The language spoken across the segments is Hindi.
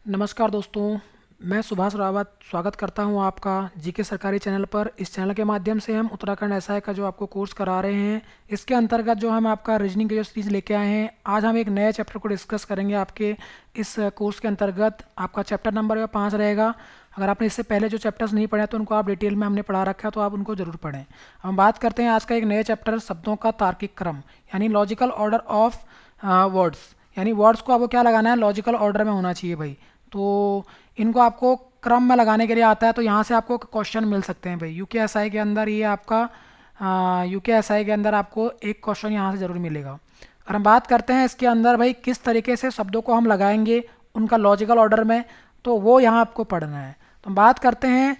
नमस्कार दोस्तों, मैं सुभाष रावत स्वागत करता हूं आपका जीके सरकारी चैनल पर। इस चैनल के माध्यम से हम उत्तराखंड एसआई का जो आपको कोर्स करा रहे हैं, इसके अंतर्गत जो हम आपका रीजनिंग की जो सीरीज़ लेके आए हैं, आज हम एक नए चैप्टर को डिस्कस करेंगे। आपके इस कोर्स के अंतर्गत आपका चैप्टर नंबर 5 रहेगा। अगर आपने इससे पहले जो चैप्टर्स नहीं पढ़े तो उनको आप डिटेल में हमने पढ़ा रखा है, तो आप उनको ज़रूर पढ़ें। हम बात करते हैं आज का एक नए चैप्टर शब्दों का तार्किक क्रम, यानी लॉजिकल ऑर्डर ऑफ वर्ड्स। यानी वर्ड्स को आपको क्या लगाना है, लॉजिकल ऑर्डर में होना चाहिए भाई। तो इनको आपको क्रम में लगाने के लिए आता है, तो यहाँ से आपको क्वेश्चन मिल सकते हैं भाई। यूकेएसआई के अंदर ये आपका यूकेएसआई के अंदर आपको एक क्वेश्चन यहाँ से ज़रूर मिलेगा। और हम बात करते हैं इसके अंदर भाई किस तरीके से शब्दों को हम लगाएंगे उनका लॉजिकल ऑर्डर में, तो वो यहाँ आपको पढ़ना है। तो हम बात करते हैं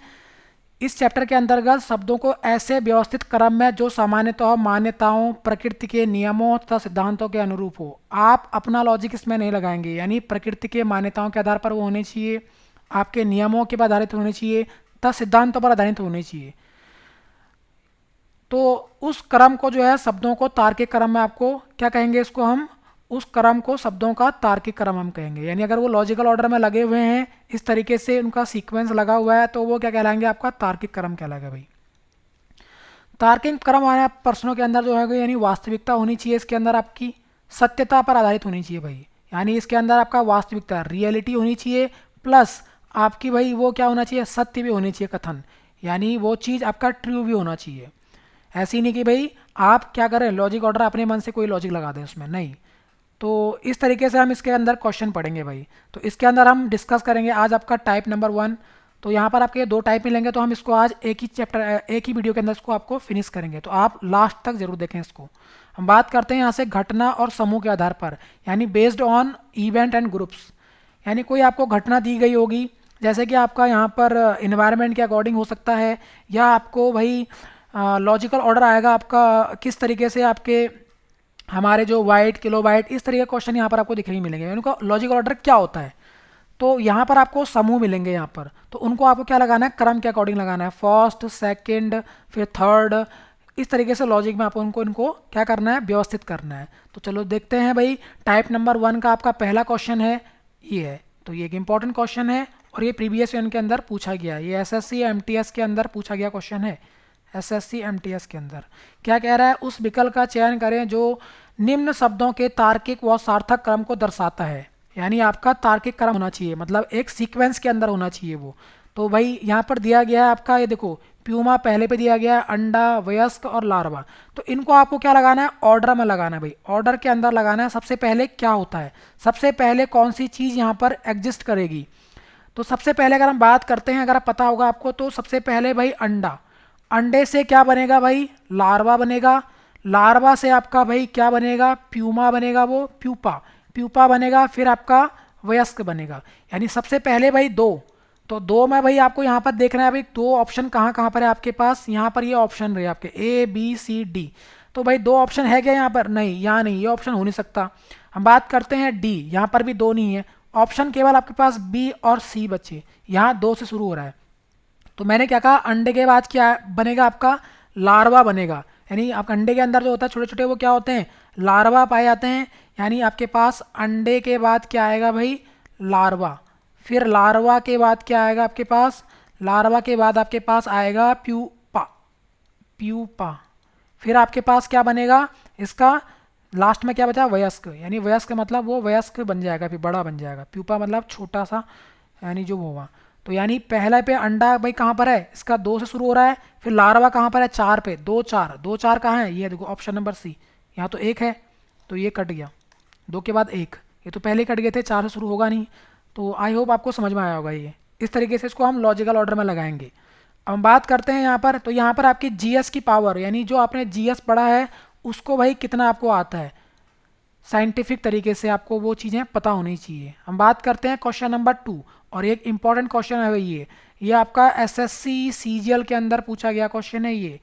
इस चैप्टर के अंतर्गत शब्दों को ऐसे व्यवस्थित क्रम में जो सामान्यतः मान्यताओं, प्रकृति के नियमों तथा सिद्धांतों के अनुरूप हो। आप अपना लॉजिक इसमें नहीं लगाएंगे, यानी प्रकृति के मान्यताओं के आधार पर वो होने चाहिए, आपके नियमों के पर आधारित होने चाहिए तथा सिद्धांतों पर आधारित होने चाहिए। तो उस क्रम को जो है शब्दों को तार्किक क्रम में आपको क्या कहेंगे, इसको हम उस क्रम को शब्दों का तार्किक क्रम हम कहेंगे। यानी अगर वो लॉजिकल ऑर्डर में लगे हुए हैं, इस तरीके से उनका सीक्वेंस लगा हुआ है, तो वो क्या कहलाएंगे, आपका तार्किक क्रम कहलाएगा भाई। तार्किक क्रम आने प्रश्नों के अंदर जो है यानी वास्तविकता होनी चाहिए, इसके अंदर आपकी सत्यता पर आधारित होनी चाहिए भाई। यानी इसके अंदर आपका वास्तविकता रियलिटी होनी चाहिए, प्लस आपकी भाई वो क्या होना चाहिए, सत्य भी होनी चाहिए, कथन। यानी वो चीज़ आपका ट्रू भी होना चाहिए। ऐसी नहीं कि भाई आप क्या करें, लॉजिक ऑर्डर अपने मन से कोई लॉजिक लगा दें उसमें, नहीं। तो इस तरीके से हम इसके अंदर क्वेश्चन पढ़ेंगे भाई। तो इसके अंदर हम डिस्कस करेंगे आज आपका टाइप नंबर 1। तो यहाँ पर आपके 2 टाइप मिलेंगे, तो हम इसको आज एक ही चैप्टर एक ही वीडियो के अंदर इसको आपको फिनिश करेंगे, तो आप लास्ट तक जरूर देखें इसको। हम बात करते हैं यहाँ से घटना और समूह के आधार पर, यानी based on event and groups. यानी कोई आपको घटना दी गई होगी, जैसे कि आपका यहाँ पर इन्वायरमेंट के अकॉर्डिंग हो सकता है, या आपको भाई लॉजिकल ऑर्डर आएगा आपका किस तरीके से, आपके हमारे जो वाइट किलो वाइट इस तरीके के क्वेश्चन यहाँ पर आपको दिखने ही मिलेंगे। उनका लॉजिकल ऑर्डर क्या होता है, तो यहाँ पर आपको समूह मिलेंगे यहाँ पर, तो उनको आपको क्या लगाना है, क्रम के अकॉर्डिंग लगाना है, फर्स्ट सेकंड फिर थर्ड, इस तरीके से लॉजिक में आपको इनको क्या करना है, व्यवस्थित करना है। तो चलो देखते हैं भाई। टाइप नंबर 1 का आपका पहला क्वेश्चन है, ये है। तो ये एक इंपॉर्टेंट क्वेश्चन है और ये प्रीवियस ईयर के अंदर पूछा गया है, ये एसएससी एमटीएस के अंदर पूछा गया क्वेश्चन है। एसएससी एमटीएस के अंदर क्या कह रहा है, उस विकल्प का चयन करें जो निम्न शब्दों के तार्किक व सार्थक क्रम को दर्शाता है। यानी आपका तार्किक क्रम होना चाहिए, मतलब एक सीक्वेंस के अंदर होना चाहिए वो। तो भाई यहाँ पर दिया गया है आपका, ये देखो प्यूमा पहले पे दिया गया है, अंडा, वयस्क और लार्वा। तो इनको आपको क्या लगाना है, ऑर्डर में लगाना है भाई, ऑर्डर के अंदर लगाना है। सबसे पहले क्या होता है, सबसे पहले कौन सी चीज़ यहाँ पर एग्जिस्ट करेगी। तो सबसे पहले अगर हम बात करते हैं, अगर आप पता होगा आपको, तो सबसे पहले भाई अंडा, अंडे से क्या बनेगा भाई, लार्वा बनेगा। लार्वा से आपका भाई क्या बनेगा, प्यूमा बनेगा, वो प्यूपा, प्यूपा बनेगा, फिर आपका वयस्क बनेगा। यानी सबसे पहले भाई दो, तो दो में भाई आपको यहाँ पर देखना है भाई, दो ऑप्शन कहाँ कहाँ पर है आपके पास, यहाँ पर ये ऑप्शन रहे आपके ए बी सी डी। तो भाई दो ऑप्शन है क्या यहाँ पर, नहीं, यहाँ नहीं, ये ऑप्शन हो नहीं सकता। हम बात करते हैं डी, यहाँ पर भी दो नहीं है, ऑप्शन केवल आपके पास बी और सी बचे, यहाँ दो से शुरू हो रहा है। तो मैंने क्या कहा, अंडे के बाद क्या बनेगा आपका, लार्वा बनेगा। यानी आप अंडे के अंदर जो होता है छोटे छोटे, वो क्या होते हैं, लार्वा पाए जाते हैं। यानी आपके पास अंडे के बाद क्या आएगा भाई, लार्वा। फिर लार्वा के बाद क्या आएगा आपके पास, लार्वा के बाद आपके पास आएगा प्यूपा, प्यूपा। फिर आपके पास क्या बनेगा इसका, लास्ट में क्या बचा, वयस्क। यानी वयस्क मतलब वो वयस्क बन जाएगा, फिर बड़ा बन जाएगा। प्यूपा मतलब छोटा सा, यानी जो वो हुआ। तो यानी पहले पे अंडा भाई कहाँ पर है, इसका दो से शुरू हो रहा है। फिर लार्वा कहाँ पर है, चार पे, दो चार, दो चार कहाँ है, ये देखो ऑप्शन नंबर सी। यहाँ तो एक है, तो ये कट गया, दो के बाद एक, ये तो पहले कट गए थे, चार से शुरू होगा नहीं। तो आई होप आपको समझ में आया होगा ये। इस तरीके से इसको हम लॉजिकल ऑर्डर में लगाएंगे। अब हम बात करते हैं यहाँ पर, तो यहाँ पर आपकी जीएस की पावर, यानी जो आपने जीएस पढ़ा है उसको भाई कितना आपको आता है, साइंटिफिक तरीके से आपको वो चीज़ें पता होनी चाहिए। हम बात करते हैं क्वेश्चन नंबर 2, और एक इंपॉर्टेंट क्वेश्चन है भाई ये आपका एसएससी सीजीएल के अंदर पूछा गया क्वेश्चन है ये।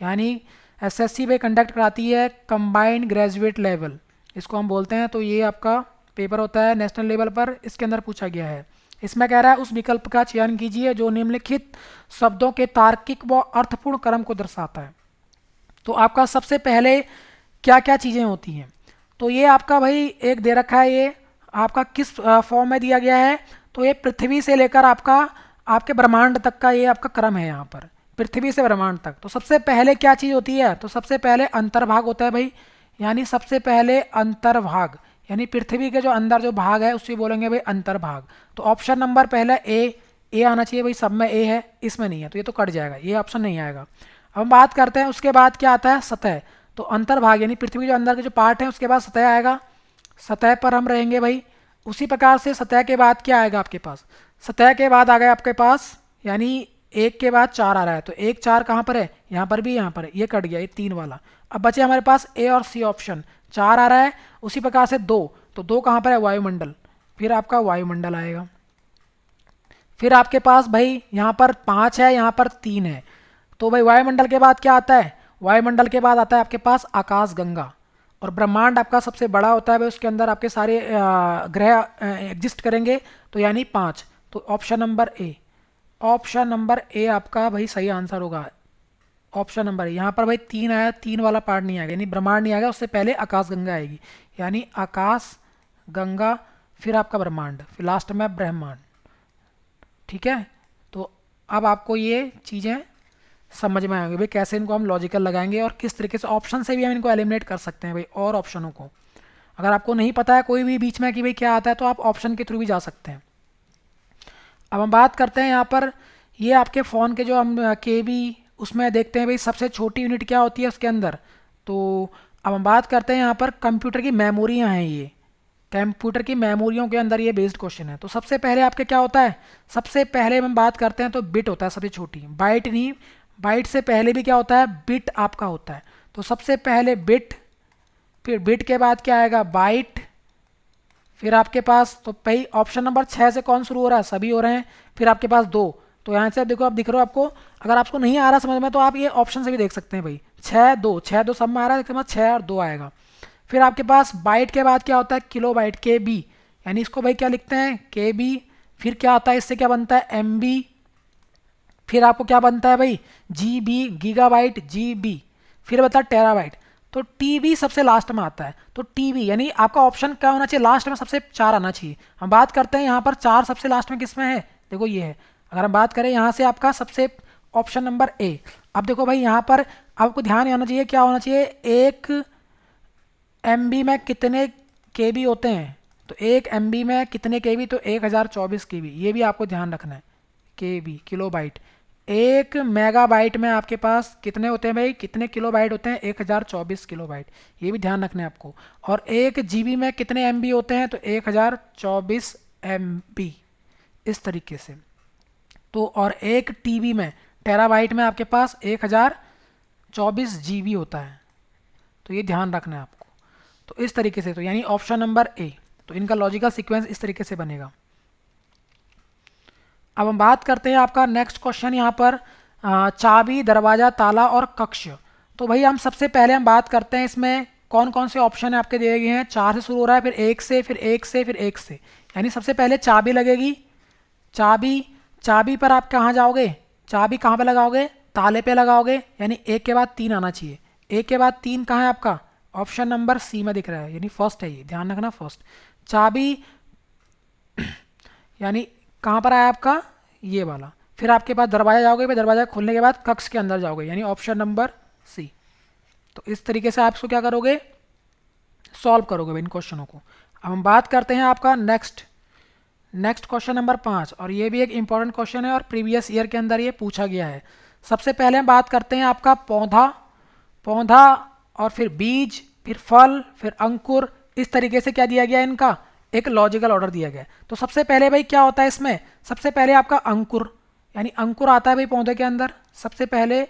यानी एसएससी पे कंडक्ट कराती है कंबाइंड ग्रेजुएट लेवल, इसको हम बोलते हैं। तो ये आपका पेपर होता है नेशनल लेवल पर, इसके अंदर पूछा गया है। इसमें कह रहा है उस विकल्प का चयन कीजिए जो निम्नलिखित शब्दों के तार्किक व अर्थपूर्ण क्रम को दर्शाता है। तो आपका सबसे पहले क्या क्या चीज़ें होती हैं, तो ये आपका भाई एक दे रखा है, ये आपका किस फॉर्म में दिया गया है। तो ये पृथ्वी से लेकर आपके ब्रह्मांड तक का ये आपका क्रम है यहाँ पर, पृथ्वी से ब्रह्मांड तक। तो सबसे पहले क्या चीज़ होती है, तो सबसे पहले अंतर्भाग होता है भाई, यानी सबसे पहले अंतर्भाग, यानी पृथ्वी के जो अंदर जो भाग है उसे बोलेंगे भाई अंतर्भाग। तो ऑप्शन नंबर पहला ए आना चाहिए भाई, सब में ए है, इसमें नहीं है तो ये तो कट जाएगा, ये ऑप्शन नहीं आएगा। अब हम बात करते हैं उसके बाद क्या आता है, सतह। तो अंतर्भाग यानी पृथ्वी के जो अंदर के जो पार्ट है उसके बाद सतह आएगा, सतह पर हम रहेंगे भाई। उसी प्रकार से सतह के बाद क्या आएगा आपके पास, सतह के बाद आ गया आपके पास, यानी एक के बाद चार आ रहा है, तो एक चार कहाँ पर है, यहाँ पर भी, यहाँ पर है, ये कट गया, ये तीन वाला। अब बचे हमारे पास ए और सी ऑप्शन, चार आ रहा है, उसी प्रकार से दो, तो दो कहाँ पर है, वायुमंडल, फिर आपका वायुमंडल आएगा। फिर आपके पास भाई यहाँ पर पाँच है, यहाँ पर तीन है, तो भाई वायुमंडल के बाद क्या आता है, वायुमंडल के बाद आता है आपके पास आकाश गंगा। और ब्रह्मांड आपका सबसे बड़ा होता है भाई, उसके अंदर आपके सारे ग्रह एग्जिस्ट करेंगे, तो यानी पाँच। तो option number A, option number A आपका भाई सही आंसर होगा। ऑप्शन नंबर ए, यहाँ पर भाई तीन आया, तीन वाला पार्ट नहीं आएगा, यानी ब्रह्मांड नहीं आएगा, उससे पहले आकाश गंगा आएगी, यानी आकाश गंगा, फिर आपका ब्रह्मांड, फिर लास्ट में ब्रह्मांड। ठीक है, तो अब आपको ये चीज़ें समझ में आएंगे भाई कैसे इनको हम लॉजिकल लगाएंगे और किस तरीके से ऑप्शन से भी हम इनको एलिमिनेट कर सकते हैं भाई, और ऑप्शनों को। अगर आपको नहीं पता है कोई भी बीच में कि भाई क्या आता है, तो आप ऑप्शन के थ्रू भी जा सकते हैं। अब हम बात करते हैं यहाँ पर, ये आपके फ़ोन के जो हम के बी उसमें देखते हैं भाई सबसे छोटी यूनिट क्या होती है उसके अंदर। तो अब हम बात करते हैं यहाँ पर कंप्यूटर की मेमोरियाँ हैं, ये कंप्यूटर की मेमोरियों के अंदर ये बेस्ड क्वेश्चन है। तो सबसे पहले आपके क्या होता है, सबसे पहले हम बात करते हैं तो बिट होता है सबसे छोटी, बाइट नहीं, बाइट से पहले भी क्या होता है, बिट आपका होता है। तो सबसे पहले बिट, फिर बिट के बाद क्या आएगा, बाइट, फिर आपके पास तो भाई ऑप्शन नंबर 6 से कौन शुरू हो रहा है, सभी हो रहे हैं, फिर आपके पास दो। तो यहाँ से देखो, आप दिख रहे हो आपको, अगर आपको नहीं आ रहा समझ में तो आप ये ऑप्शन से भी देख सकते हैं भाई, छः दो सब में आ रहा है, इसके बाद 6 और 2 आएगा। फिर आपके पास बाइट के बाद क्या होता है, किलो बाइट, के बी, यानी इसको भाई क्या लिखते हैं, के बी। फिर क्या आता है, इससे क्या बनता है, एम बी। फिर आपको क्या बनता है भाई, G B, gigabyte, G B. फिर बता टेराबाइट। तो टी बी सबसे लास्ट में आता है, तो टी बी यानी आपका ऑप्शन क्या होना चाहिए, लास्ट में सबसे चार आना चाहिए। हम बात करते हैं यहाँ पर चार सबसे लास्ट में किस में है, देखो ये है। अगर हम बात करें यहाँ से आपका सबसे ऑप्शन नंबर ए। अब देखो भाई यहाँ पर आपको ध्यान आना चाहिए, क्या होना चाहिए, एक एम बी में कितने के बी होते हैं, तो एक एम बी में कितने के बी, तो 1024 के बी, ये भी आपको ध्यान रखना है, के बी किलो बाइट। एक मेगाबाइट में आपके पास कितने होते हैं भाई, कितने किलोबाइट होते हैं, 1024 किलोबाइट, ये भी ध्यान रखना है आपको। और एक जीबी में कितने एमबी होते हैं, तो 1024 एमबी, इस तरीके से। तो और एक टीबी में, टेराबाइट में आपके पास 1024 जीबी होता है, तो ये ध्यान रखना है आपको। तो इस तरीके से, तो यानी ऑप्शन नंबर ए, तो इनका लॉजिकल सीक्वेंस इस तरीके से बनेगा। अब हम बात करते हैं आपका नेक्स्ट क्वेश्चन यहाँ पर, चाबी, दरवाज़ा, ताला और कक्ष। तो भाई हम सबसे पहले हम बात करते हैं इसमें कौन कौन से ऑप्शन है आपके दिए गए हैं, चार से शुरू हो रहा है, फिर एक से, फिर एक से, फिर एक से, यानी सबसे पहले चाबी लगेगी। चाबी, चाबी पर आप कहाँ जाओगे, चाबी कहाँ पे लगाओगे, ताले पे लगाओगे, यानी एक के बाद तीन आना चाहिए। एक के बाद तीन कहाँ है आपका, ऑप्शन नंबर सी में दिख रहा है, यानी फर्स्ट है, ये ध्यान रखना फर्स्ट। चाबी यानी कहाँ पर आया आपका, ये वाला। फिर आपके पास दरवाजा जाओगे, फिर दरवाजा खोलने के बाद कक्ष के अंदर जाओगे, यानी ऑप्शन नंबर सी। तो इस तरीके से आप इसको क्या करोगे, सॉल्व करोगे इन क्वेश्चनों को। अब हम बात करते हैं आपका नेक्स्ट क्वेश्चन नंबर 5, और ये भी एक इंपॉर्टेंट क्वेश्चन है और प्रीवियस ईयर के अंदर ये पूछा गया है। सबसे पहले हम बात करते हैं आपका पौधा, पौधा और फिर बीज, फिर फल, फिर अंकुर, इस तरीके से क्या दिया गया है, इनका एक लॉजिकल ऑर्डर दिया गया है। तो सबसे पहले भाई क्या होता है इसमें, सबसे पहले आपका अंकुर, यानी अंकुर आता है भाई पौधे के अंदर। सबसे पहले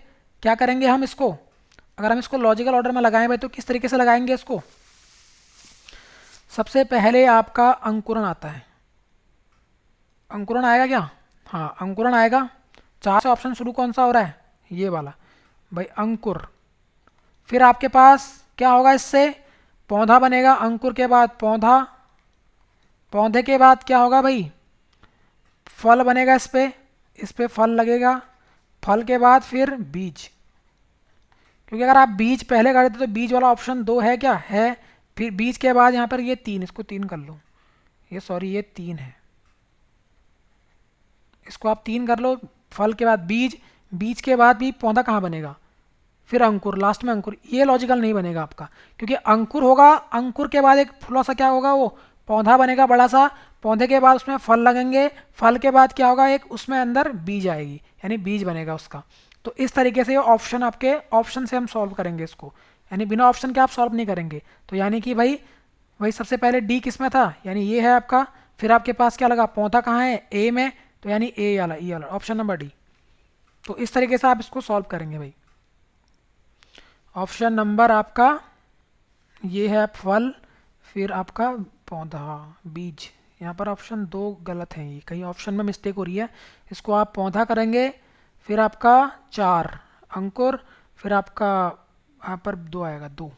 क्या करेंगे हम इसको, अगर हम इसको लॉजिकल ऑर्डर में लगाएं भाई, तो किस तरीके से लगाएंगे इसको, सबसे पहले आपका अंकुरण आता है। अंकुरण आएगा क्या, हाँ अंकुरण आएगा। चार से ऑप्शन शुरू कौन सा हो रहा है, ये वाला भाई अंकुर। फिर आपके पास क्या होगा, इससे पौधा बनेगा, अंकुर के बाद पौधा, पौधे के बाद क्या होगा भाई, फल बनेगा, इस पे फल लगेगा, फल के बाद फिर बीज, क्योंकि अगर आप बीज पहले कर देते तो बीज वाला ऑप्शन 2 है क्या, है। फिर बीज के बाद यहाँ पर ये 3, इसको 3 कर लो, ये सॉरी ये 3 है, इसको आप 3 कर लो, फल के बाद बीज, बीज के बाद भी पौधा कहाँ बनेगा, फिर अंकुर, लास्ट में अंकुर। ये लॉजिकल नहीं बनेगा आपका, क्योंकि अंकुर होगा, अंकुर के बाद एक थोड़ा सा क्या होगा, वो पौधा बनेगा बड़ा सा, पौधे के बाद उसमें फल लगेंगे, फल के बाद क्या होगा, एक उसमें अंदर बीज आएगी, यानी बीज बनेगा उसका। तो इस तरीके से ऑप्शन, आपके ऑप्शन से हम सॉल्व करेंगे इसको, यानी बिना ऑप्शन के आप सॉल्व नहीं करेंगे। तो यानी कि भाई वही सबसे पहले डी किस में था, यानी ये है आपका, फिर आपके पास क्या लगा, पौधा कहाँ है, ए में, तो यानी ए वाला, ई वाला, ऑप्शन नंबर डी। तो इस तरीके से आप इसको सॉल्व करेंगे भाई। ऑप्शन नंबर आपका ये है फल, फिर आपका पौधा, बीज। यहाँ पर ऑप्शन 2 गलत है, ये कहीं ऑप्शन में मिस्टेक हो रही है, इसको आप पौधा करेंगे, फिर आपका 4 अंकुर, फिर आपका यहाँ पर 2 आएगा, 2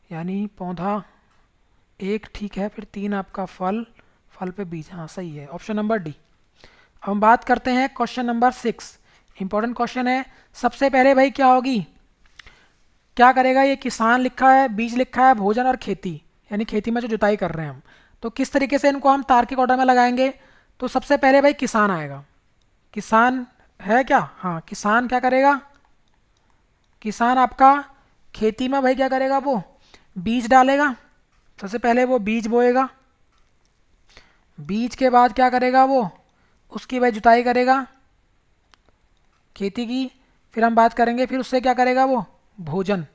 यानी पौधा 1 ठीक है, फिर 3 आपका फल, फल पे बीज, हाँ सही है, ऑप्शन नंबर डी। अब हम बात करते हैं क्वेश्चन नंबर 6, इंपॉर्टेंट क्वेश्चन है। सबसे पहले भाई क्या होगी, क्या करेगा, ये किसान लिखा है, बीज लिखा है, भोजन और खेती, यानी खेती में जो जुताई कर रहे हैं हम, तो किस तरीके से इनको हम तार्किक ऑर्डर में लगाएंगे। तो सबसे पहले भाई किसान आएगा, किसान है क्या, हाँ किसान क्या करेगा, किसान आपका खेती में भाई क्या करेगा, वो बीज डालेगा, सबसे पहले वो बीज बोएगा, बीज के बाद क्या करेगा, वो उसकी भाई जुताई करेगा खेती की, फिर हम बात करेंगे, फिर उससे क्या करेगा, वो भोजन,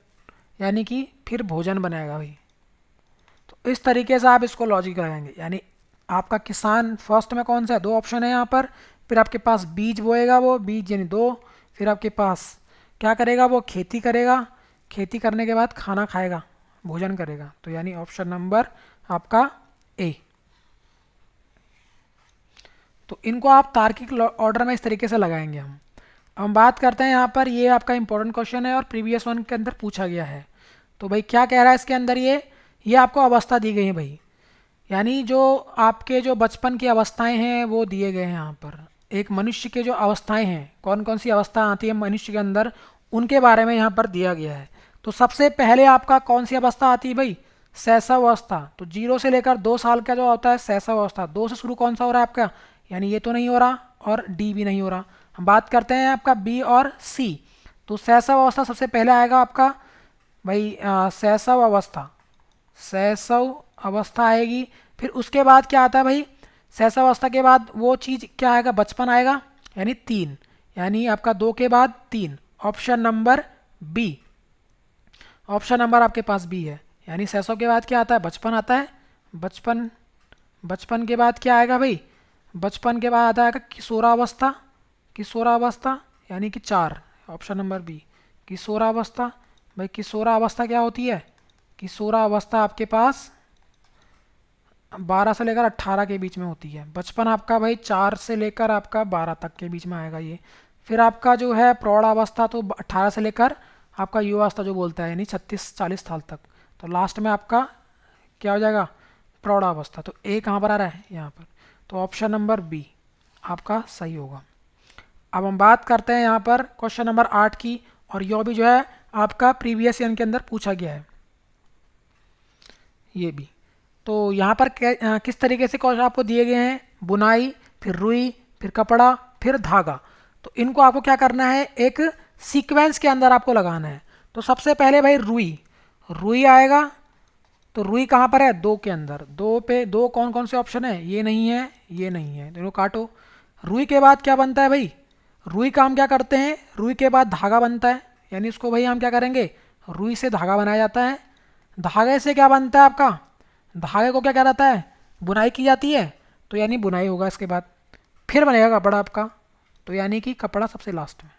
यानी कि फिर भोजन बनाएगा भाई। तो इस तरीके से आप इसको लॉजिक लगाएंगे, यानी आपका किसान फर्स्ट में कौन सा है, 2 ऑप्शन है यहाँ पर, फिर आपके पास बीज बोएगा, वो बीज यानी 2, फिर आपके पास क्या करेगा, वो खेती करेगा, खेती करने के बाद खाना खाएगा, भोजन करेगा, तो यानी ऑप्शन नंबर आपका ए। तो इनको आप तार्किक ऑर्डर में इस तरीके से लगाएंगे हम। अब हम बात करते हैं यहाँ पर, ये आपका इंपॉर्टेंट क्वेश्चन है और प्रीवियस वन के अंदर पूछा गया है। तो भाई क्या कह रहा है इसके अंदर, ये आपको अवस्था दी गई है भाई, यानी जो आपके जो बचपन की अवस्थाएं हैं वो दिए गए हैं यहाँ पर। एक मनुष्य के जो अवस्थाएं हैं, कौन कौन सी अवस्था आती है मनुष्य के अंदर, उनके बारे में यहाँ पर दिया गया है। तो सबसे पहले आपका कौन सी अवस्था आती है भाई, शैशव अवस्था। तो 0 से लेकर 2 साल का जो होता है शैशव अवस्था, 2 से शुरू कौन सा हो रहा है आपका, यानी ये तो नहीं हो रहा और डी भी नहीं हो रहा। हम बात करते हैं आपका बी और सी। तो शैशव अवस्था सबसे पहले आएगा आपका भाई, शैशव अवस्था, शैशव अवस्था आएगी। फिर उसके बाद क्या आता है भाई, शैशव अवस्था के बाद वो चीज़ क्या आएगा, बचपन आएगा, यानी 3, यानी आपका 2 के बाद 3, option number B, option number आपके पास बी है। यानी शैशव के बाद क्या आता है, बचपन आता है, बचपन, बचपन के बाद क्या आएगा भाई, बचपन के बाद आता है किशोरावस्था, किशोरावस्था यानी कि 4, ऑप्शन नंबर बी, किशोरावस्था। भाई किशोरावस्था क्या होती है, किशोरावस्था आपके पास 12 से लेकर 18 के बीच में होती है। बचपन आपका भाई 4 से लेकर आपका 12 तक के बीच में आएगा ये। फिर आपका जो है प्रौढ़ावस्था, तो 18 से लेकर आपका युवावस्था जो बोलता है, यानी 36-40 साल तक। तो लास्ट में आपका क्या हो जाएगा, प्रौढ़ावस्था। तो ए कहाँ पर आ रहा है, यहाँ पर, तो ऑप्शन नंबर बी आपका सही होगा। अब हम बात करते हैं यहाँ पर क्वेश्चन नंबर 8 की, और यह भी जो है आपका प्रीवियस ईयर के अंदर पूछा गया है ये भी। तो यहाँ पर किस तरीके से क्वेश्चन आपको दिए गए हैं, बुनाई, फिर रुई, फिर कपड़ा, फिर धागा। तो इनको आपको क्या करना है, एक सीक्वेंस के अंदर आपको लगाना है। तो सबसे पहले भाई रुई, रुई आएगा, तो रुई कहाँ पर है, 2 के अंदर, 2 पे 2 कौन कौन से ऑप्शन है, ये नहीं है, ये नहीं है, दोनों काटो। रुई के बाद क्या बनता है भाई, रुई का हम क्या करते हैं, रुई के बाद धागा बनता है, यानी इसको भाई हम क्या करेंगे, रुई से धागा बनाया जाता है। धागे से क्या बनता है आपका, धागे को क्या कहा जाता है, बुनाई की जाती है, तो यानी बुनाई होगा इसके बाद। फिर बनेगा कपड़ा आपका, तो यानी कि कपड़ा सबसे लास्ट में।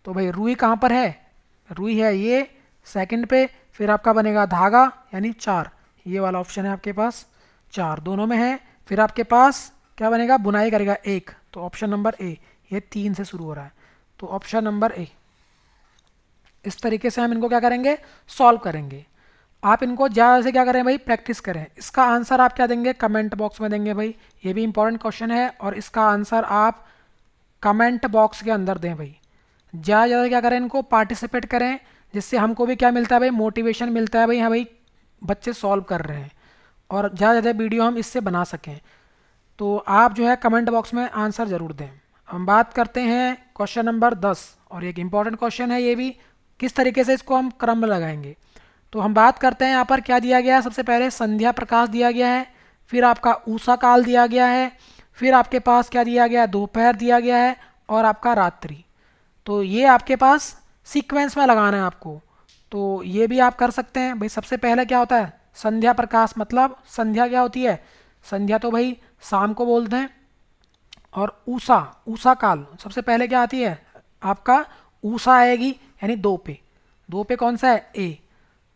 तो भाई रुई कहाँ पर है, रुई है ये सेकंड पे, फिर आपका बनेगा धागा, यानी 4, ये वाला ऑप्शन है आपके पास, 4 दोनों में है। फिर आपके पास क्या बनेगा, बुनाई करेगा 1, तो ऑप्शन नंबर ए, ये 3 से शुरू हो रहा है, तो ऑप्शन नंबर ए। इस तरीके से हम इनको क्या करेंगे, सॉल्व करेंगे। आप इनको ज़्यादा से क्या करें भाई, प्रैक्टिस करें। इसका आंसर आप क्या देंगे, कमेंट बॉक्स में देंगे भाई, ये भी इंपॉर्टेंट क्वेश्चन है, और इसका आंसर आप कमेंट बॉक्स के अंदर दें भाई। ज़्यादा ज़्यादा क्या करें, इनको पार्टिसिपेट करें, जिससे हमको भी क्या मिलता है भाई, मोटिवेशन मिलता है भाई, हाँ भाई बच्चे सॉल्व कर रहे हैं, और ज़्यादा ज़्यादा वीडियो हम इससे बना सकें। तो आप जो है कमेंट बॉक्स में आंसर ज़रूर दें। हम बात करते हैं क्वेश्चन नंबर 10, और एक इम्पॉर्टेंट क्वेश्चन है ये भी, किस तरीके से इसको हम क्रम में लगाएंगे। तो हम बात करते हैं यहाँ पर क्या दिया गया है। सबसे पहले संध्या प्रकाश दिया गया है, फिर आपका ऊषा काल दिया गया है, फिर आपके पास क्या दिया गया है, दोपहर दिया गया है, और आपका रात्रि। तो ये आपके पास सीक्वेंस में लगाना है आपको। तो ये भी आप कर सकते हैं भाई। सबसे पहले क्या होता है, संध्या प्रकाश, मतलब संध्या क्या होती है, संध्या तो भाई शाम को बोलते हैं। और ऊषा, ऊषा काल सबसे पहले क्या आती है आपका, ऊषा आएगी, यानी दो पे, दो पे कौन सा है, ए।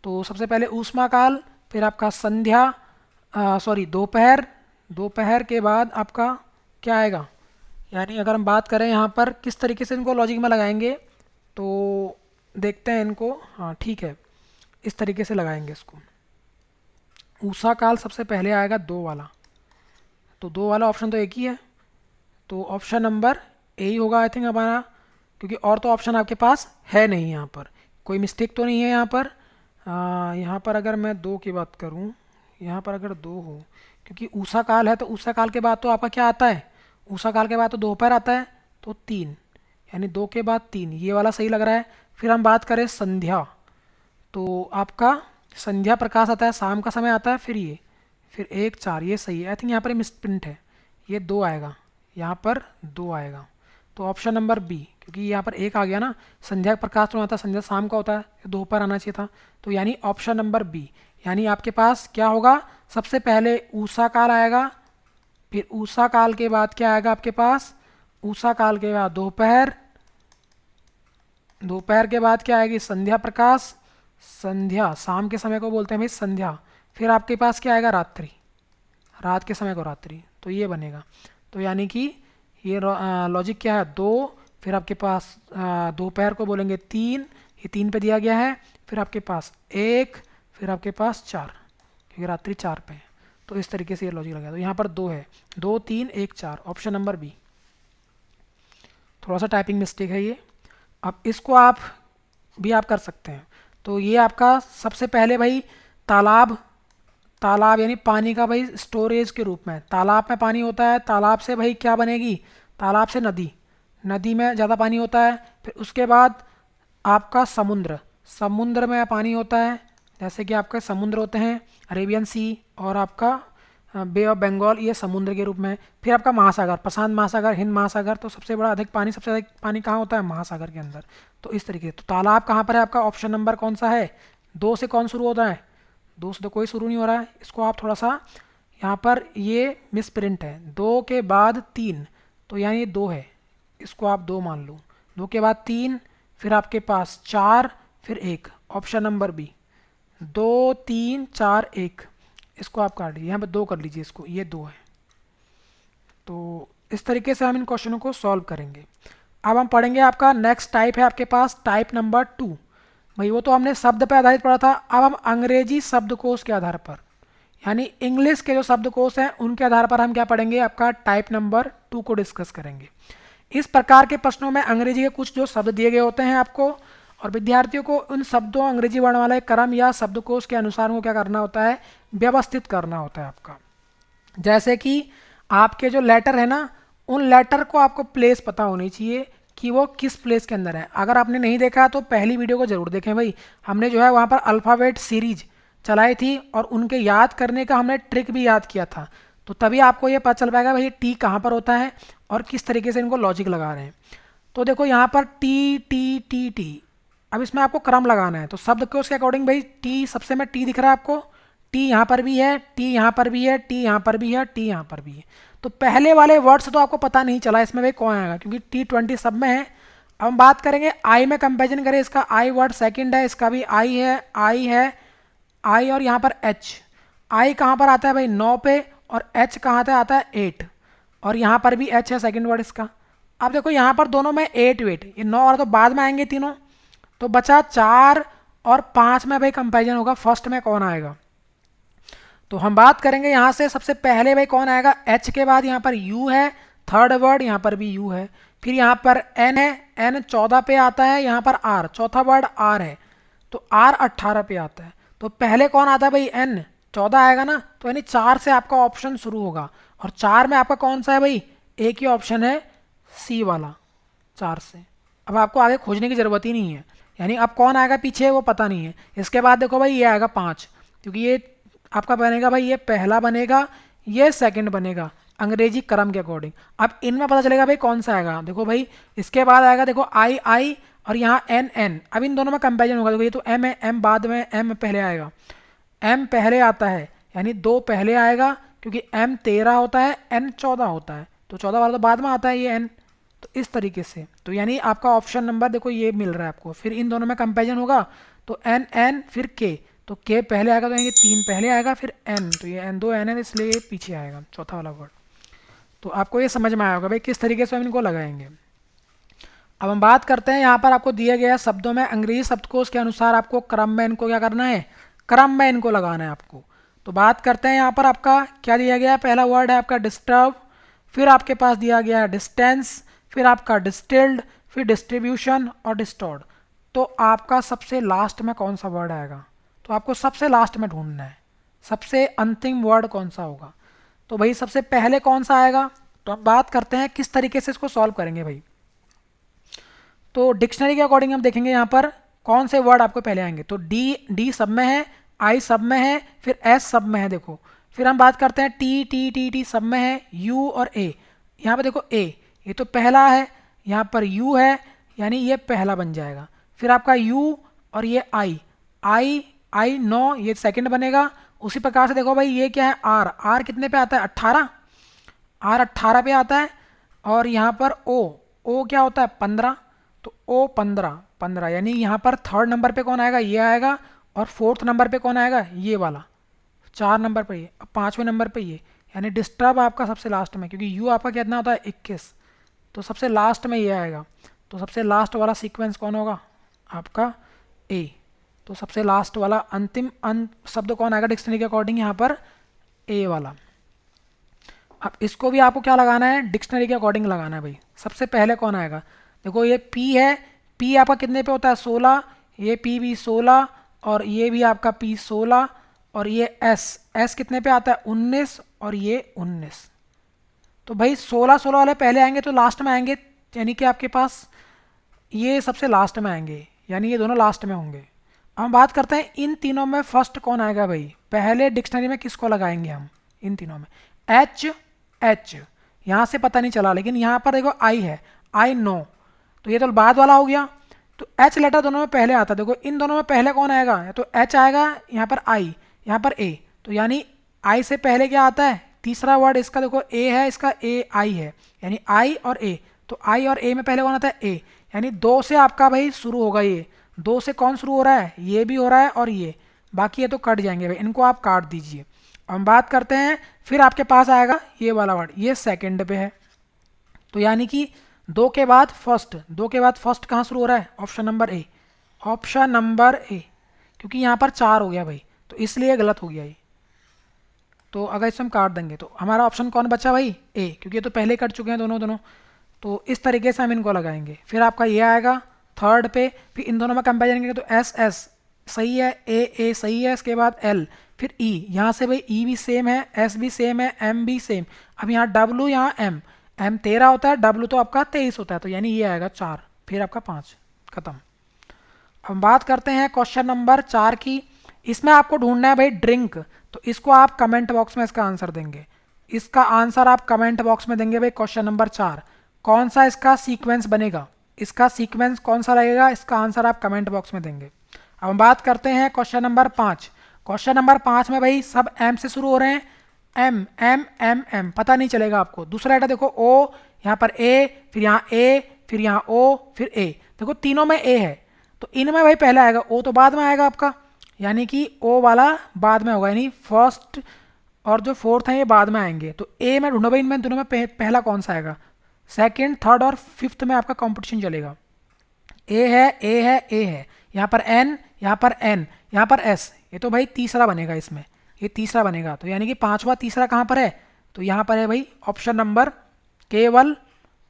तो सबसे पहले ऊष्मा काल, फिर आपका संध्या, सॉरी दोपहर, दोपहर के बाद आपका क्या आएगा। यानी अगर हम बात करें यहाँ पर किस तरीके से इनको लॉजिक में लगाएंगे, तो देखते हैं इनको। हाँ ठीक है, इस तरीके से लगाएंगे इसको। ऊषा काल सबसे पहले आएगा दो वाला, तो दो वाला ऑप्शन तो एक ही है, तो ऑप्शन नंबर ए ही होगा आई थिंक हमारा, क्योंकि और तो ऑप्शन आपके पास है नहीं यहाँ पर, कोई मिस्टेक तो नहीं है यहाँ पर। यहाँ पर अगर मैं दो की बात करूँ, यहाँ पर अगर दो हो, क्योंकि ऊषा काल है, तो ऊषा काल के बाद तो आपका क्या आता है, ऊषा काल के बाद तो दोपहर आता है, तो तीन, यानी दो के बाद तीन, ये वाला सही लग रहा है। फिर हम बात करें संध्या, तो आपका संध्या प्रकाश आता है, शाम का समय आता है, फिर ये, फिर एक चार, ये सही है आई थिंक। यहाँ पर मिस प्रिंट है, ये दो आएगा, यहाँ पर दो आएगा, तो ऑप्शन नंबर बी, क्योंकि यहाँ पर एक आ गया ना, संध्या प्रकाश तो आता है, संध्या शाम का होता है, दोपहर आना चाहिए था, तो यानी ऑप्शन नंबर बी। यानी आपके पास क्या होगा, सबसे पहले ऊषा काल आएगा, फिर ऊषा काल के बाद क्या आएगा आपके पास, ऊषा काल के बाद दोपहर, दोपहर के बाद क्या आएगी, संध्या प्रकाश, संध्या शाम के समय को बोलते हैं भाई संध्या, फिर आपके पास क्या आएगा, रात्रि, रात के समय को रात्रि, तो ये बनेगा। तो यानी कि ये लॉजिक क्या है, दो, फिर आपके पास दोपहर को बोलेंगे तीन, ये तीन पे दिया गया है, फिर आपके पास एक, फिर आपके पास चार, क्योंकि रात्रि चार पे है, तो इस तरीके से ये लॉजिक लगा। तो यहाँ पर दो है, दो तीन एक चार, ऑप्शन नंबर बी। थोड़ा सा टाइपिंग मिस्टेक है ये, अब इसको आप भी आप कर सकते हैं। तो ये आपका सबसे पहले भाई तालाब, तालाब यानी पानी का भाई स्टोरेज के रूप में, तालाब में पानी होता है, तालाब से भाई क्या बनेगी, तालाब से नदी, नदी में ज़्यादा पानी होता है। फिर उसके बाद आपका समुद्र, समुद्र में पानी होता है, जैसे कि आपके समुद्र होते हैं अरेबियन सी, और आपका बे ऑफ बंगाल, ये समुद्र के रूप में। फिर आपका महासागर, प्रशांत महासागर, हिंद महासागर, तो सबसे बड़ा अधिक पानी, सबसे अधिक पानी कहाँ होता है, महासागर के अंदर। तो इस तरीके, तो तालाब कहाँ पर है आपका, ऑप्शन नंबर कौन सा है, दो से कौन शुरू होता है, दो से तो कोई शुरू नहीं हो रहा है, इसको आप थोड़ा सा यहाँ पर ये मिस प्रिंट है, दो के बाद तीन, तो यानी ये दो है, इसको आप दो मान लो, दो के बाद तीन, फिर आपके पास चार, फिर एक, ऑप्शन नंबर बी, दो तीन चार एक, इसको आप काट लीजिए, यहाँ पर दो कर लीजिए इसको, ये दो है। तो इस तरीके से हम इन क्वेश्चनों को सॉल्व करेंगे। अब हम पढ़ेंगे, आपका नेक्स्ट टाइप है आपके पास टाइप नंबर 2। भाई वो तो हमने शब्द पे आधारित पढ़ा था, अब हम अंग्रेजी शब्दकोश के आधार पर, यानी इंग्लिश के जो शब्दकोश हैं उनके आधार पर हम क्या पढ़ेंगे, आपका टाइप नंबर 2 को डिस्कस करेंगे। इस प्रकार के प्रश्नों में अंग्रेजी के कुछ जो शब्द दिए गए होते हैं आपको, और विद्यार्थियों को उन शब्दों अंग्रेजी वर्णमाला के क्रम या शब्दकोश के अनुसार को क्या करना होता है, व्यवस्थित करना होता है आपका। जैसे कि आपके जो लेटर है ना, उन लेटर को आपको प्लेस पता होनी चाहिए कि वो किस प्लेस के अंदर है। अगर आपने नहीं देखा है तो पहली वीडियो को ज़रूर देखें भाई, हमने जो है वहाँ पर अल्फ़ाबेट सीरीज चलाई थी, और उनके याद करने का हमने ट्रिक भी याद किया था, तो तभी आपको ये पता चल पाएगा भाई टी कहाँ पर होता है और किस तरीके से इनको लॉजिक लगा रहे हैं। तो देखो यहाँ पर टी टी टी टी, अब इसमें आपको क्रम लगाना है, तो शब्द के उसके अकॉर्डिंग भाई टी, सबसे में टी दिख रहा है आपको, टी यहाँ पर भी है, टी यहाँ पर भी है, टी यहाँ पर भी है, टी यहाँ पर भी है। तो पहले वाले वर्ड से तो आपको पता नहीं चला इसमें भाई कौन आएगा, क्योंकि T20 सब में है। अब हम बात करेंगे आई में कंपेरिजन करें, इसका आई वर्ड सेकंड है, इसका भी आई है, आई है, आई, और यहाँ पर एच। आई कहाँ पर आता है भाई 9 पे, और एच कहाँ आता है 8, और यहाँ पर भी एच है सेकंड वर्ड इसका। अब देखो यहाँ पर दोनों में 8 वेट, ये 9 और तो बाद में आएंगे तीनों, तो बचा 4 और 5 में भाई कंपेरिजन होगा, फर्स्ट में कौन आएगा। तो हम बात करेंगे यहाँ से, सबसे पहले भाई कौन आएगा, एच के बाद यहाँ पर यू है, थर्ड वर्ड यहाँ पर भी यू है, फिर यहाँ पर एन है, एन 14 पे आता है, यहाँ पर आर, चौथा वर्ड आर है, तो आर 18 पे आता है। तो पहले कौन आता है भाई, एन 14 आएगा ना, तो यानी 4 से आपका ऑप्शन शुरू होगा, और 4 में आपका कौन सा है भाई, एक ही ऑप्शन है सी वाला 4 से। अब आपको आगे खोजने की ज़रूरत ही नहीं है, यानी अब कौन आएगा पीछे वो पता नहीं है। इसके बाद देखो भाई ये आएगा 5, क्योंकि ये आपका बनेगा भाई, ये पहला बनेगा, ये सेकंड बनेगा अंग्रेजी क्रम के अकॉर्डिंग। अब इनमें पता चलेगा भाई कौन सा आएगा। देखो भाई इसके बाद आएगा देखो आई आई और यहाँ एन एन। अब इन दोनों में कंपेरिजन होगा। देखो ये तो एम है, एम बाद में, एम पहले आएगा, एम पहले आता है यानी 2 पहले आएगा, क्योंकि एम 13 होता है, एन 14 होता है, तो 14 वाला तो बाद में आता है ये एन। तो इस तरीके से तो यानी आपका ऑप्शन नंबर देखो ये मिल रहा है आपको। फिर इन दोनों में कंपेरिजन होगा तो एन एन फिर के, तो के पहले आएगा तो यानी 3 पहले आएगा, फिर एन, तो ये एन 2 एन है इसलिए ये पीछे आएगा चौथा वाला वर्ड। तो आपको ये समझ में आया होगा भाई किस तरीके से हम इनको लगाएंगे। अब हम बात करते हैं, यहाँ पर आपको दिए गए शब्दों में अंग्रेजी शब्दकोश के अनुसार आपको क्रम में इनको क्या करना है, क्रम में इनको लगाना है आपको। तो बात करते हैं यहाँ पर आपका क्या दिया गया है। पहला वर्ड है आपका डिस्टर्ब, फिर आपके पास दिया गया है डिस्टेंस, फिर आपका डिस्टिल्ड, फिर डिस्ट्रीब्यूशन और डिस्टॉर्ड। तो आपका सबसे लास्ट में कौन सा वर्ड आएगा, तो आपको सबसे लास्ट में ढूंढना है सबसे अंतिम वर्ड कौन सा होगा। तो भाई सबसे पहले कौन सा आएगा, तो हम बात करते हैं किस तरीके से इसको सॉल्व करेंगे भाई। तो डिक्शनरी के अकॉर्डिंग हम देखेंगे यहाँ पर कौन से वर्ड आपको पहले आएंगे। तो डी सब में है, आई सब में है, फिर एस सब में है देखो। फिर हम बात करते हैं टी सब में है, यू और ए। यहाँ पे देखो ए ये तो पहला है, यहाँ पर यू है यानी ये पहला बन जाएगा। फिर आपका यू और ये आई, आई नो ये सेकंड बनेगा। उसी प्रकार से देखो भाई ये क्या है आर, आर कितने पे आता है 18, आर 18 पे आता है। और यहाँ पर ओ क्या होता है 15, तो ओ 15 यानी यहाँ पर थर्ड नंबर पे कौन आएगा, ये आएगा। और फोर्थ नंबर पे कौन आएगा, ये वाला 4 नंबर पर ये, अब 5वें नंबर पे ये, यानी डिस्टर्ब आपका सबसे लास्ट में, क्योंकि यू आपका कितना होता है 21, तो सबसे लास्ट में ये आएगा। तो सबसे लास्ट वाला सीक्वेंस कौन होगा आपका ए। तो सबसे लास्ट वाला अंतिम शब्द कौन आएगा डिक्शनरी के अकॉर्डिंग, यहाँ पर ए वाला। अब इसको भी आपको क्या लगाना है, डिक्शनरी के अकॉर्डिंग लगाना है भाई। सबसे पहले कौन आएगा, देखो ये पी है, पी आपका कितने पे होता है 16, ये पी भी 16 और ये भी आपका पी 16। और ये एस कितने पे आता है 19 और ये 19। तो भाई 16 वाले पहले आएंगे तो लास्ट में आएंगे, यानी कि आपके पास ये सबसे लास्ट में आएंगे, यानी ये दोनों लास्ट में होंगे। अब हम बात करते हैं इन तीनों में फर्स्ट कौन आएगा भाई, पहले डिक्शनरी में किसको लगाएंगे हम इन तीनों में। एच यहाँ से पता नहीं चला, लेकिन यहाँ पर देखो आई है, आई नो, तो ये तो बाद वाला हो गया। तो एच लेटर दोनों में पहले आता है। देखो इन दोनों में पहले कौन आएगा, या तो एच आएगा, यहाँ पर आई, यहाँ पर ए। तो यानी आई से पहले क्या आता है, तीसरा वर्ड इसका देखो ए है, इसका ए आई है, यानी आई और ए। तो आई और ए में पहले कौन आता है ए, यानी 2 से आपका भाई शुरू होगा। ये 2 से कौन शुरू हो रहा है, ये भी हो रहा है और ये, बाकी ये तो कट जाएंगे भाई, इनको आप काट दीजिए। हम बात करते हैं फिर आपके पास आएगा ये वाला वर्ड, ये सेकंड पे है। तो यानी कि 2 के बाद फर्स्ट कहाँ शुरू हो रहा है, option number A, option number A. क्योंकि यहाँ पर 4 हो गया भाई, तो इसलिए गलत हो गया ये। तो अगर इसे हम काट देंगे तो हमारा ऑप्शन कौन बचा भाई, ए, क्योंकि ये तो पहले कट चुके हैं दोनों। तो इस तरीके से हम इनको लगाएंगे। फिर आपका ये आएगा थर्ड पे, फिर इन दोनों में कंपेरिजन करेंगे तो एस सही है, ए सही है, इसके बाद एल, फिर ई, यहाँ से भाई ई भी सेम है, एस भी सेम है, एम भी सेम। अब यहाँ डब्लू, यहाँ एम 13 होता है, डब्लू तो आपका 23 होता है, तो यानी ये आएगा 4, फिर आपका 5, खत्म। अब बात करते हैं क्वेश्चन नंबर 4 की। इसमें आपको ढूंढना है भाई ड्रिंक, तो इसको आप कमेंट बॉक्स में इसका आंसर देंगे। इसका आंसर आप कमेंट बॉक्स में देंगे भाई। क्वेश्चन नंबर 4 कौन सा इसका सीक्वेंस बनेगा, इसका सीक्वेंस कौन सा रहेगा, इसका आंसर आप कमेंट बॉक्स में देंगे। अब हम बात करते हैं क्वेश्चन नंबर 5। क्वेश्चन नंबर 5 में भाई सब एम से शुरू हो रहे हैं, एम एम एम एम, पता नहीं चलेगा आपको। दूसरा लेटर देखो ओ, यहाँ पर ए, फिर यहाँ ए, फिर यहाँ ओ, फिर ए। देखो तीनों में ए है, तो इनमें भाई पहला आएगा, ओ तो बाद में आएगा आपका, यानी कि ओ वाला बाद में होगा, यानी फर्स्ट और जो फोर्थ है ये बाद में आएंगे। तो ए में ढूंढो भाई, इनमें दोनों में पहला कौन सा आएगा। सेकंड, थर्ड और फिफ्थ में आपका कंपटीशन चलेगा। ए है, यहाँ पर एन, यहाँ पर एन, यहाँ पर एस, ये तो भाई तीसरा बनेगा इसमें, ये तीसरा बनेगा। तो यानी कि 5वां तीसरा कहाँ पर है, तो यहाँ पर है भाई ऑप्शन नंबर केवल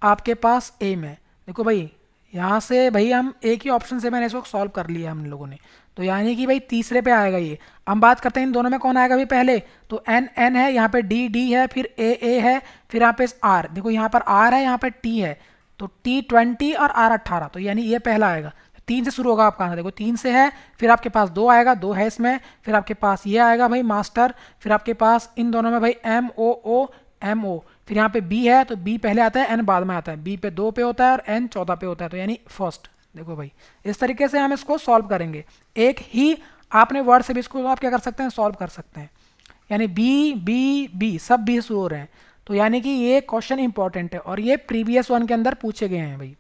आपके पास ए में। देखो भाई यहाँ से भाई हम एक ही ऑप्शन से मैंने इसको सॉल्व कर लिया हम लोगों ने। तो यानी कि भाई तीसरे पे आएगा ये। हम बात करते हैं इन दोनों में कौन आएगा भाई पहले, तो एन एन है, यहाँ पे डी डी है, फिर ए है, फिर यहाँ पे आर, देखो यहाँ पर आर है, यहाँ पे टी है, तो टी 20 और आर 18, तो यानी ये पहला आएगा। 3 से शुरू होगा आपका आंसर, देखो 3 से है, फिर आपके पास 2 आएगा, 2 है इसमें, फिर आपके पास ये आएगा भाई मास्टर, फिर आपके पास इन दोनों में भाई M O O M O, फिर यहाँ पे बी है तो बी पहले आता है, एन बाद में आता है, बी पे 2 पे होता है और एन 14 पे होता है, तो यानी फर्स्ट। देखो भाई इस तरीके से हम इसको सॉल्व करेंगे, एक ही आपने वर्ड से भी इसको आप क्या कर सकते हैं, सॉल्व कर सकते हैं। यानी बी बी बी सब बी शुरू हो रहे हैं, तो यानी कि ये क्वेश्चन इंपॉर्टेंट है और ये प्रीवियस वन के अंदर पूछे गए हैं भाई,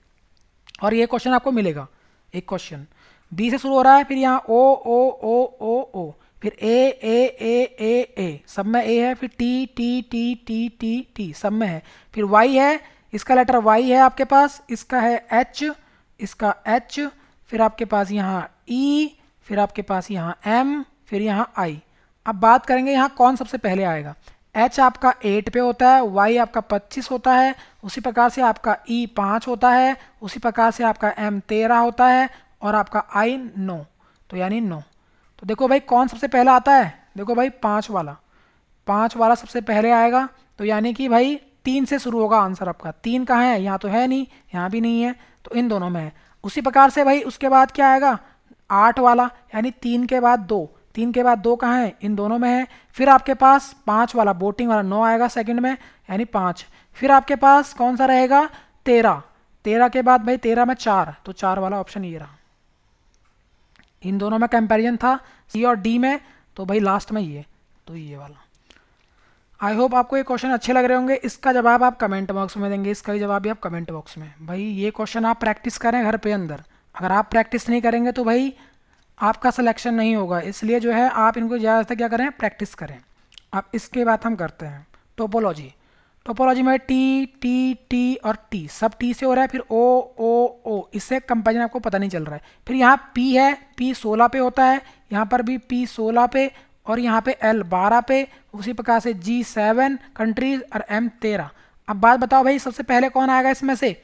और ये क्वेश्चन आपको मिलेगा। एक क्वेश्चन बी से शुरू हो रहा है, फिर यहाँ ओ ओ ओ ओ ओ, फिर ए सब में ए है, फिर T T T T T T सब में है, फिर वाई है, इसका लेटर वाई है आपके पास, इसका है एच, इसका एच, फिर आपके पास यहाँ ई, फिर आपके पास यहाँ एम, फिर यहाँ आई। अब बात करेंगे यहाँ कौन सबसे पहले आएगा। एच आपका 8 पे होता है, वाई आपका 25 होता है, उसी प्रकार से आपका ई 5 होता है, उसी प्रकार से आपका एम 13 होता है, और आपका आई 9, तो यानी 9। तो देखो भाई कौन सबसे पहला आता है, देखो भाई 5 वाला सबसे पहले आएगा, तो यानी कि भाई 3 से शुरू होगा आंसर आपका। 3 कहाँ है, यहाँ तो है नहीं, यहाँ भी नहीं है, तो इन दोनों में है। उसी प्रकार से भाई उसके बाद क्या आएगा, 8 वाला, यानी 3 के बाद 2, 3 के बाद 2 कहाँ है, इन दोनों में है। फिर आपके पास 5 वाला बोटिंग वाला 9 आएगा सेकंड में, यानी 5। फिर आपके पास कौन सा रहेगा, 13, 13 के बाद भाई 13 में 4, तो 4 वाला ऑप्शन ये रहा। इन दोनों में कंपैरिजन था सी और डी में, तो भाई लास्ट में ये, तो ये वाला। आई होप आपको ये क्वेश्चन अच्छे लग रहे होंगे। इसका जवाब आप कमेंट बॉक्स में देंगे, इसका भी जवाब भी आप कमेंट बॉक्स में। भाई ये क्वेश्चन आप प्रैक्टिस करें घर पे अंदर, अगर आप प्रैक्टिस नहीं करेंगे तो भाई आपका सिलेक्शन नहीं होगा, इसलिए जो है आप इनको ज़्यादातर क्या करें, प्रैक्टिस करें। अब इसके बाद हम करते हैं टोपोलॉजी। टोपोलॉजी में टी टी टी और टी सब टी से हो रहा है, फिर ओ ओ ओ, इससे कंपेरिजन आपको पता नहीं चल रहा है। फिर यहाँ पी है, पी 16 पे होता है, यहाँ पर भी पी 16 पे, और यहाँ पे एल 12 पे, उसी प्रकार से जी 7 कंट्रीज और एम 13। अब बात बताओ भाई सबसे पहले कौन आएगा इसमें से,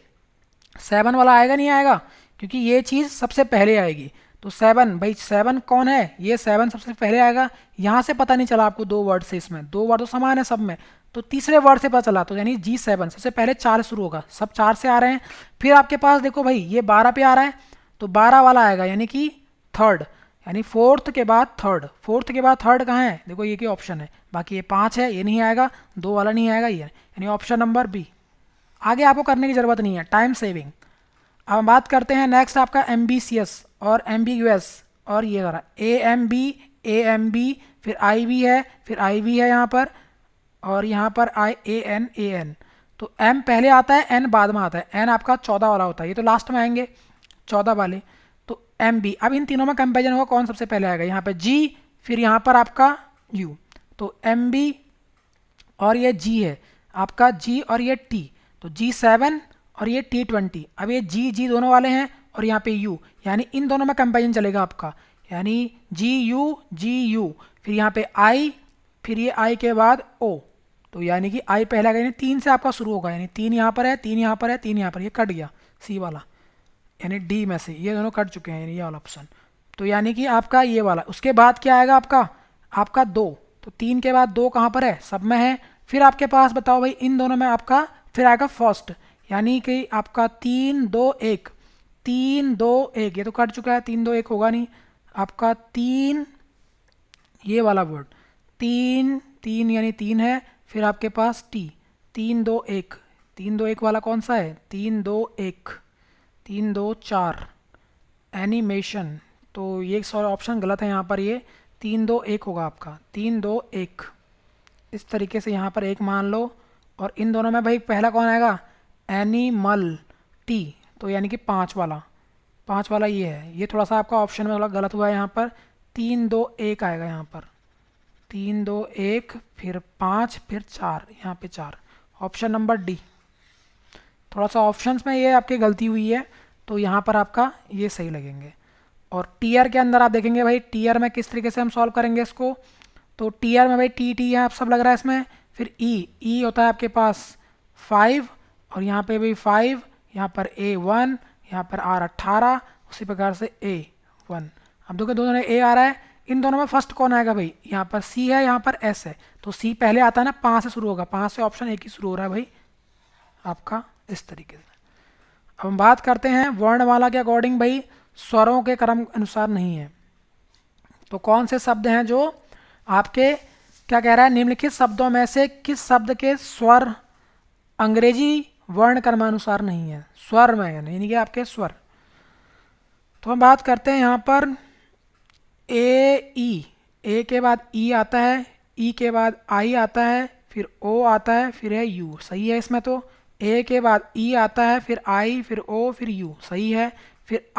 7 वाला आएगा नहीं आएगा, क्योंकि ये चीज़ सबसे पहले आएगी। तो 7 भाई 7 कौन है, ये 7 सबसे पहले आएगा। यहाँ से पता नहीं चला आपको 2 वर्ड से, इसमें 2 वर्ड तो समान है सब में, तो तीसरे वर्ड से पता चला, तो यानी G7 सबसे पहले 4 शुरू होगा, सब 4 से आ रहे हैं। फिर आपके पास देखो भाई ये 12 पे आ रहा है, तो 12 वाला आएगा, यानी कि थर्ड, यानी फोर्थ के बाद थर्ड। फोर्थ के बाद थर्ड कहाँ है, देखो ये क्या ऑप्शन है, बाकी ये 5 है, ये नहीं आएगा, 2 वाला नहीं आएगा, ये यानी ऑप्शन नंबर बी। आगे आपको करने की ज़रूरत नहीं है, टाइम सेविंग। अब हम बात करते हैं नेक्स्ट आपका एम्बिशियस और एम्बिगुअस, और ये रहा ए एम बी, फिर आई बी है, फिर आई बी है यहाँ पर, और यहाँ पर आई ए एन। तो एम पहले आता है, एन बाद में आता है, एन आपका 14 वाला होता है, ये तो लास्ट में आएंगे 14 वाले। तो एम बी, अब इन तीनों में कंपेरिजन होगा कौन सबसे पहले आएगा, यहाँ पे जी, फिर यहाँ पर आपका यू, तो एम बी और ये जी है आपका जी, और ये टी, तो G7 और ये T20। अब ये जी दोनों वाले हैं, और यहाँ पे यू, यानी इन दोनों में कंपेरिजन चलेगा आपका, यानी जी यू, फिर यहाँ पे आई, फिर ये आई के बाद ओ, तो यानी कि आई पहला आएगा, यानी 3 से आपका शुरू होगा, यानी 3 यहाँ पर है, 3 यहाँ पर है, 3 यहाँ पर, ये कट गया सी वाला, यानी डी में से ये दोनों कट चुके हैं, यानी ये वाला ऑप्शन। तो यानी कि आपका ये वाला, उसके बाद क्या आएगा आपका 2, तो 3 के बाद 2 कहाँ पर है, सब में है। फिर आपके पास बताओ भाई इन दोनों में आपका फिर आएगा फर्स्ट, यानी कि आपका 3 2 1, 3 2 1, ये तो कट चुका है, 3 2 1 होगा नहीं आपका, 3 ये वाला वर्ड 3 3 यानी 3 है, फिर आपके पास टी, 3 2 1, 3 2 1 वाला कौन सा है, 3 2 1, 3 2 4 एनिमेशन, तो ये सॉरी ऑप्शन गलत है यहाँ पर, ये 3 2 1 होगा आपका, 3 2 1, इस तरीके से यहाँ पर एक मान लो। और इन दोनों में भाई पहला कौन आएगा, एनिमल टी, तो यानी कि 5 वाला ये है, ये थोड़ा सा आपका ऑप्शन में गलत हुआ है यहाँ पर, 3 2 1 आएगा यहाँ पर, 3 2 1, फिर 5, फिर 4, यहाँ पे 4, ऑप्शन नंबर डी। थोड़ा सा ऑप्शंस में ये आपकी गलती हुई है, तो यहाँ पर आपका ये सही लगेंगे। और टीयर के अंदर आप देखेंगे भाई टीयर में किस तरीके से हम सॉल्व करेंगे इसको, तो टीयर में भाई टी है, आप सब लग रहा है इसमें। फिर ई होता है आपके पास 5, और यहाँ पे भी 5, यहाँ पर A1, यहाँ पर R18, उसी प्रकार से A1। अब देखो दोनों में ए आ रहा है, इन दोनों में फर्स्ट कौन आएगा भाई, यहाँ पर सी है, यहाँ पर एस है, तो सी पहले आता है ना, 5 से शुरू होगा, 5 से ऑप्शन एक ही शुरू हो रहा है भाई आपका, इस तरीके से। अब हम बात करते हैं वर्णमाला के अकॉर्डिंग भाई स्वरों के क्रम अनुसार नहीं है, तो कौन से शब्द हैं जो आपके, क्या कह रहा है, निम्नलिखित शब्दों में से किस शब्द के स्वर अंग्रेजी वर्ण क्रमानुसार नहीं है, स्वर में यानी कि आपके स्वर। तो हम बात करते हैं यहाँ पर ए के बाद ई आता है, ई के बाद आई आता है, फिर ओ आता है, फिर है यू, सही है इसमें। तो ए के बाद ई आता है, फिर आई, फिर ओ, फिर यू, सही है। फिर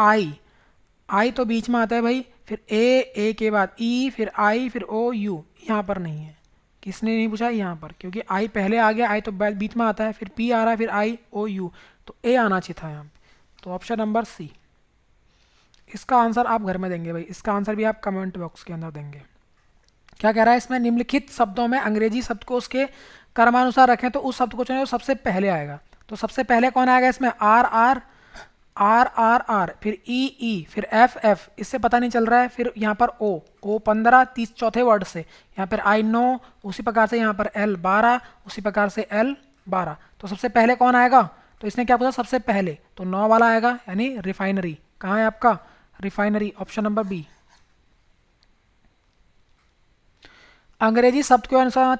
आई तो बीच में आता है भाई, फिर ए के बाद ई, फिर आई, फिर ओ, यू, यहाँ पर नहीं है। किसने नहीं पूछा यहाँ पर, क्योंकि आई पहले आ गया, आई तो बीच में आता है, फिर पी आ रहा है, फिर आई ओ यू, तो ए आना चाहिए था यहाँ पे। तो ऑप्शन नंबर सी, इसका आंसर आप घर में देंगे भाई, इसका आंसर भी आप कमेंट बॉक्स के अंदर देंगे। क्या कह रहा है इसमें, निम्नलिखित शब्दों में अंग्रेजी शब्द को उसके क्रमानुसार रखें तो उस शब्द को चुनें जो सबसे पहले आएगा। तो सबसे पहले कौन आएगा इसमें, R R R R R, फिर ई, फिर एफ एफ, इससे पता नहीं चल रहा है। फिर यहाँ पर ओ 15, 30 चौथे वर्ड से, यहाँ पर आई 9, उसी प्रकार से यहाँ पर एल 12, उसी प्रकार से एल 12। तो सबसे पहले कौन आएगा, तो इसने क्या पूछा सबसे पहले, तो 9 वाला आएगा, यानी रिफाइनरी। कहाँ है आपका रिफाइनरी, ऑप्शन नंबर बी। अंग्रेजी शब्द के अनुसार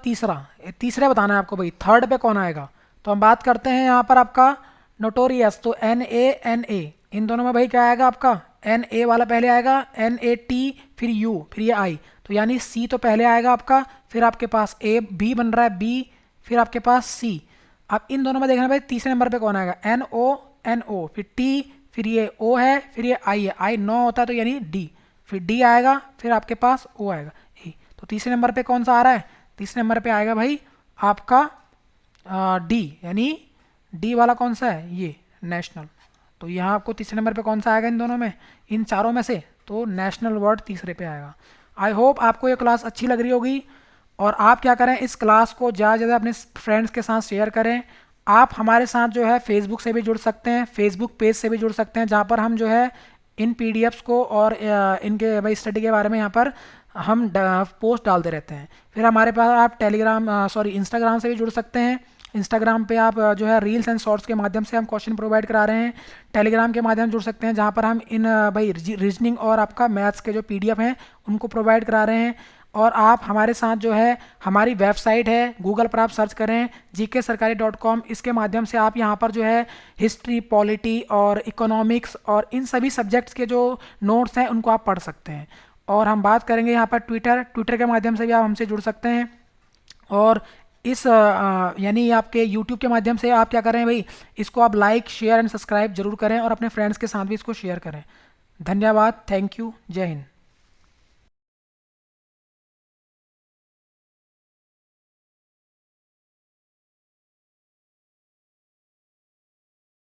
तीसरे बताना है आपको भाई, थर्ड पे कौन आएगा। तो हम बात करते हैं यहाँ पर आपका नोटोरियस, तो NA इन दोनों में भाई क्या आएगा आपका, NA वाला पहले आएगा, NAT, फिर U, फिर ये I, तो यानी C तो पहले आएगा आपका, फिर आपके पास A B बन रहा है B, फिर आपके पास C। अब इन दोनों में देखना भाई तीसरे नंबर पे कौन आएगा, NO, फिर T, फिर ये O है, फिर ये I है, I 9 होता है तो यानी D, फिर D आएगा, फिर आपके पास O आएगा E। तो तीसरे नंबर पे कौन सा आ रहा है, तीसरे नंबर पे आएगा भाई आपका D, यानी डी वाला कौन सा है, ये नेशनल। तो यहाँ आपको तीसरे नंबर पे कौन सा आएगा इन दोनों में, इन चारों में से, तो नेशनल वर्ड तीसरे पे आएगा। आई होप आपको ये क्लास अच्छी लग रही होगी, और आप क्या करें, इस क्लास को ज़्यादा से ज़्यादा अपने फ्रेंड्स के साथ शेयर करें। आप हमारे साथ जो है फेसबुक से भी जुड़ सकते हैं, फेसबुक पेज से भी जुड़ सकते हैं, जहाँ पर हम जो है इन PDFs को और इनके भाई स्टडी के बारे में यहाँ पर हम पोस्ट डालते रहते हैं। फिर हमारे पास आप इंस्टाग्राम से भी जुड़ सकते हैं। इंस्टाग्राम पे आप जो है रील्स एंड शॉर्ट्स के माध्यम से हम क्वेश्चन प्रोवाइड करा रहे हैं। टेलीग्राम के माध्यम से जुड़ सकते हैं, जहाँ पर हम इन भाई रीजनिंग और आपका मैथ्स के जो PDF हैं उनको प्रोवाइड करा रहे हैं। और आप हमारे साथ जो है, हमारी वेबसाइट है, गूगल पर आप सर्च करें gksarkari.com, इसके माध्यम से आप यहाँ पर जो है हिस्ट्री, पॉलिटी और इकोनॉमिक्स और इन सभी सब्जेक्ट्स के जो नोट्स हैं उनको आप पढ़ सकते हैं। और हम बात करेंगे यहाँ पर ट्विटर के माध्यम से भी आप हमसे जुड़ सकते हैं। और इस यानी आपके YouTube के माध्यम से आप क्या करें भाई, इसको आप लाइक, शेयर एंड सब्सक्राइब जरूर करें और अपने फ्रेंड्स के साथ भी इसको शेयर करें। धन्यवाद, थैंक यू, जय हिंद।